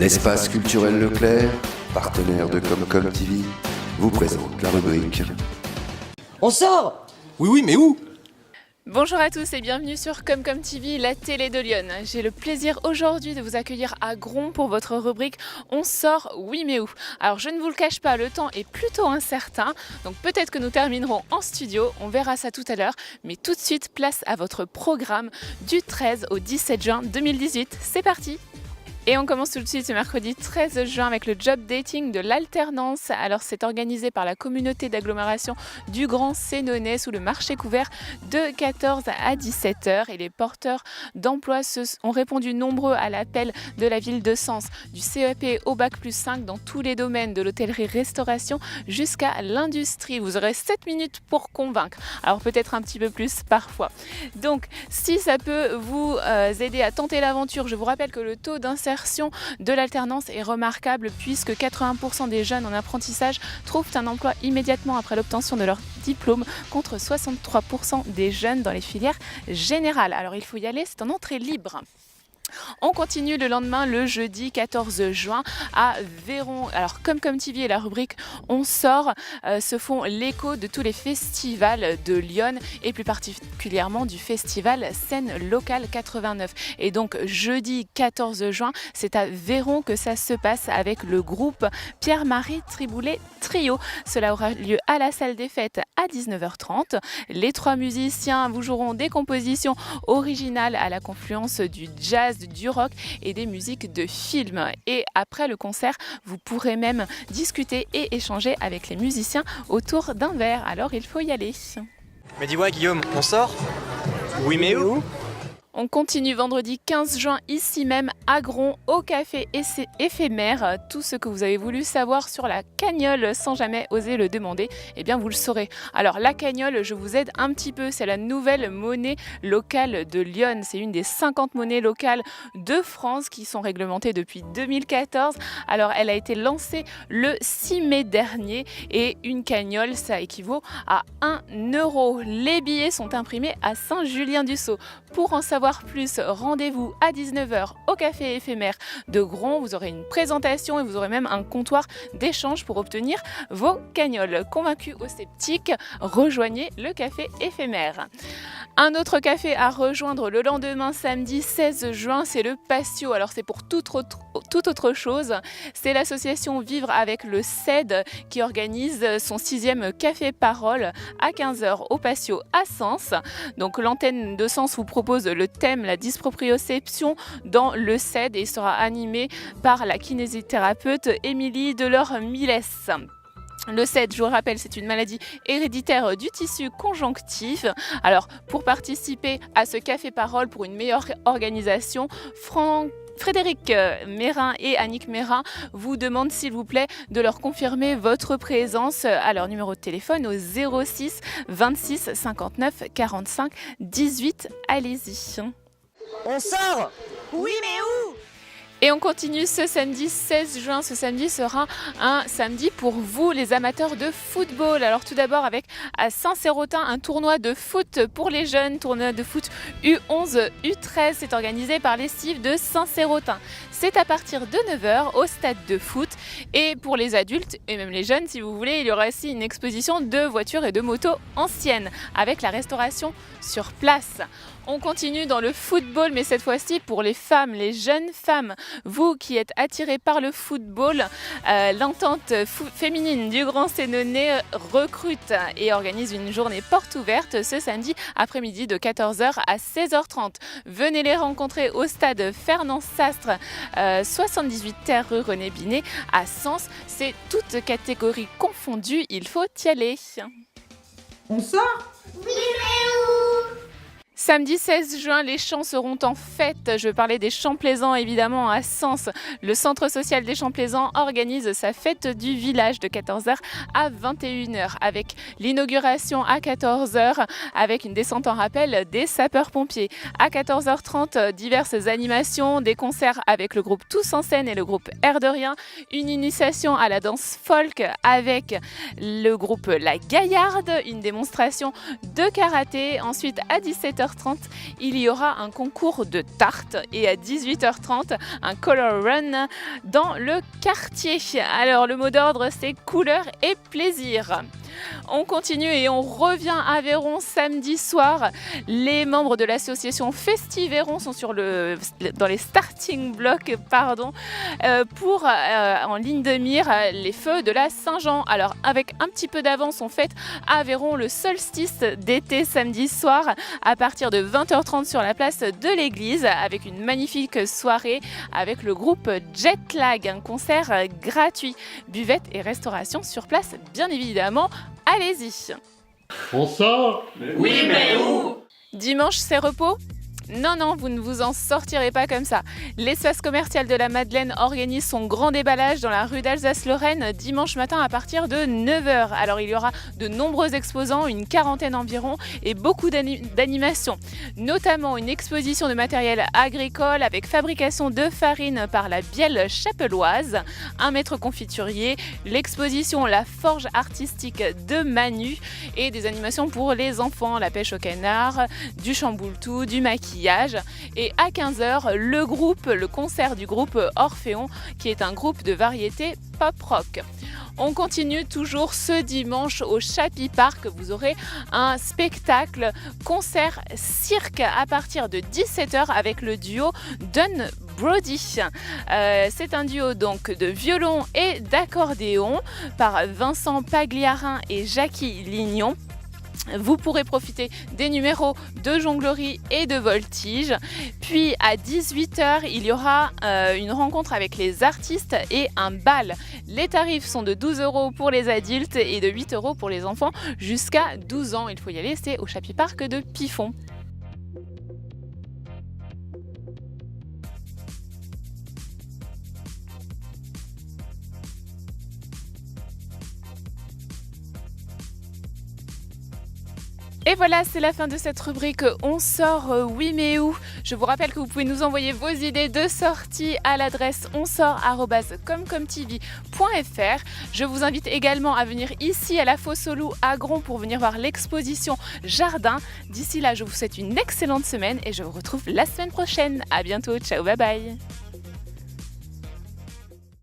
L'espace culturel Leclerc, partenaire de Comcom TV, vous présente la rubrique On sort! Oui, mais où? Bonjour à tous et bienvenue sur Comcom TV, la télé de Lyon. J'ai le plaisir aujourd'hui de vous accueillir à Gron pour votre rubrique On sort, oui mais où? Alors je ne vous le cache pas, le temps est plutôt incertain, donc peut-être que nous terminerons en studio, on verra ça tout à l'heure, mais tout de suite place à votre programme du 13 au 17 juin 2018. C'est parti! Et on commence tout de suite ce mercredi 13 juin avec le job dating de l'alternance. Alors c'est organisé par la communauté d'agglomération du Grand Sénonais sous le marché couvert de 14 à 17h. Et les porteurs d'emploi ont répondu nombreux à l'appel de la ville de Sens, du CEP au Bac+5 dans tous les domaines de l'hôtellerie-restauration jusqu'à l'industrie. Vous aurez 7 minutes pour convaincre. Alors peut-être un petit peu plus parfois. Donc si ça peut vous aider à tenter l'aventure, je vous rappelle que le taux d'insertion de l'alternance est remarquable puisque 80% des jeunes en apprentissage trouvent un emploi immédiatement après l'obtention de leur diplôme contre 63% des jeunes dans les filières générales. Alors il faut y aller, c'est en entrée libre. On continue le lendemain, le jeudi 14 juin à Véron. Alors Comcom TV et la rubrique On sort se font l'écho de tous les festivals de Lyon et plus particulièrement du festival Scène Locale 89. Et donc jeudi 14 juin, c'est à Véron que ça se passe avec le groupe Pierre-Marie Triboulet Trio. Cela aura lieu à la salle des fêtes à 19h30. Les trois musiciens vous joueront des compositions originales à la confluence du jazz, du rock et des musiques de films. Et après le concert, vous pourrez même discuter et échanger avec les musiciens autour d'un verre. Alors il faut y aller. Mais dis-moi Guillaume, on sort? Oui, mais où? On continue vendredi 15 juin ici même à Gron au café éphémère. Tout ce que vous avez voulu savoir sur la cagnole sans jamais oser le demander, eh bien vous le saurez. Alors la cagnole, je vous aide un petit peu, c'est la nouvelle monnaie locale de Lyon. C'est une des 50 monnaies locales de France qui sont réglementées depuis 2014. Alors elle a été lancée le 6 mai dernier et une cagnole, ça équivaut à 1 euro. Les billets sont imprimés à Saint-Julien-du-Sault. Pour en savoir plus, rendez-vous à 19h au café éphémère de Gron. Vous aurez une présentation et vous aurez même un comptoir d'échange pour obtenir vos cagnoles. Convaincus ou sceptiques, rejoignez le café éphémère. Un autre café à rejoindre le lendemain, samedi 16 juin, c'est le Patio. Alors c'est pour toute autre chose. C'est l'association Vivre avec le CED qui organise son 6e café parole à 15h au Patio à Sens. Donc l'antenne de Sens vous propose le thème la dysproprioception dans le CED et sera animé par la kinésithérapeute Émilie Delors-Miles. Le CED, je vous le rappelle, c'est une maladie héréditaire du tissu conjonctif. Alors, pour participer à ce café parole pour une meilleure organisation, Frédéric Mérin et Annick Mérin vous demandent s'il vous plaît de leur confirmer votre présence à leur numéro de téléphone au 06 26 59 45 18. Allez-y. On sort! Oui mais où? Et on continue ce samedi 16 juin. Ce samedi sera un samedi pour vous, les amateurs de football. Alors tout d'abord avec à Saint-Sérotin, un tournoi de foot pour les jeunes, tournoi de foot U11, U13. C'est organisé par les CIF de Saint-Sérotin. C'est à partir de 9h au stade de foot. Et pour les adultes et même les jeunes, si vous voulez, il y aura aussi une exposition de voitures et de motos anciennes avec la restauration sur place. On continue dans le football, mais cette fois-ci pour les femmes, les jeunes femmes. Vous qui êtes attirés par le football, l'entente féminine du Grand Sénonais recrute et organise une journée porte ouverte ce samedi après-midi de 14h à 16h30. Venez les rencontrer au stade Fernand Sastre, 78 terre rue René Binet à Sens. C'est toutes catégories confondues, il faut y aller. On sort? Oui, mais où? Samedi 16 juin, les champs seront en fête. Je parlais des Champs Plaisants évidemment à Sens. Le centre social des Champs Plaisants organise sa fête du village de 14h à 21h avec l'inauguration à 14h avec une descente en rappel des sapeurs-pompiers. À 14h30, diverses animations, des concerts avec le groupe Tous en scène et le groupe Air de Rien, une initiation à la danse folk avec le groupe La Gaillarde, une démonstration de karaté. Ensuite à 17h30, 17h30, il y aura un concours de tartes et à 18h30, un color run dans le quartier. Alors le mot d'ordre, c'est couleur et plaisir. On continue et on revient à Véron samedi soir. Les membres de l'association Festivéron sont dans les starting blocks pour en ligne de mire les feux de la Saint-Jean. Alors avec un petit peu d'avance, on fête à Véron le solstice d'été samedi soir à partir de 20h30 sur la place de l'église avec une magnifique soirée avec le groupe Jetlag, un concert gratuit, buvette et restauration sur place bien évidemment. Allez-y. On sort? Oui, mais où? Dimanche, c'est repos? Non, vous ne vous en sortirez pas comme ça. L'espace commercial de la Madeleine organise son grand déballage dans la rue d'Alsace-Lorraine dimanche matin à partir de 9h. Alors il y aura de nombreux exposants, une quarantaine environ, et beaucoup d'animations. Notamment une exposition de matériel agricole avec fabrication de farine par la Bielle Chapelloise, un maître confiturier, l'exposition La Forge artistique de Manu et des animations pour les enfants, la pêche au canard, du chamboule-tout, du maquillage. Et à 15h, le concert du groupe Orphéon, qui est un groupe de variété pop-rock. On continue toujours ce dimanche au Chappie Park. Vous aurez un spectacle concert cirque à partir de 17h avec le duo Dun Brody. C'est un duo donc de violon et d'accordéon par Vincent Pagliarin et Jackie Lignon. Vous pourrez profiter des numéros de jonglerie et de voltige. Puis à 18h, il y aura une rencontre avec les artistes et un bal. Les tarifs sont de 12 € pour les adultes et de 8 € pour les enfants jusqu'à 12 ans. Il faut y aller, c'est au Chappie Park de Pifon. Et voilà, c'est la fin de cette rubrique On sort, oui mais où? Je vous rappelle que vous pouvez nous envoyer vos idées de sortie à l'adresse onsort@comcomtv.fr. Je vous invite également à venir ici à la Fosse aux Loups à Gron pour venir voir l'exposition Jardin. D'ici là, je vous souhaite une excellente semaine et je vous retrouve la semaine prochaine. À bientôt, ciao, bye bye.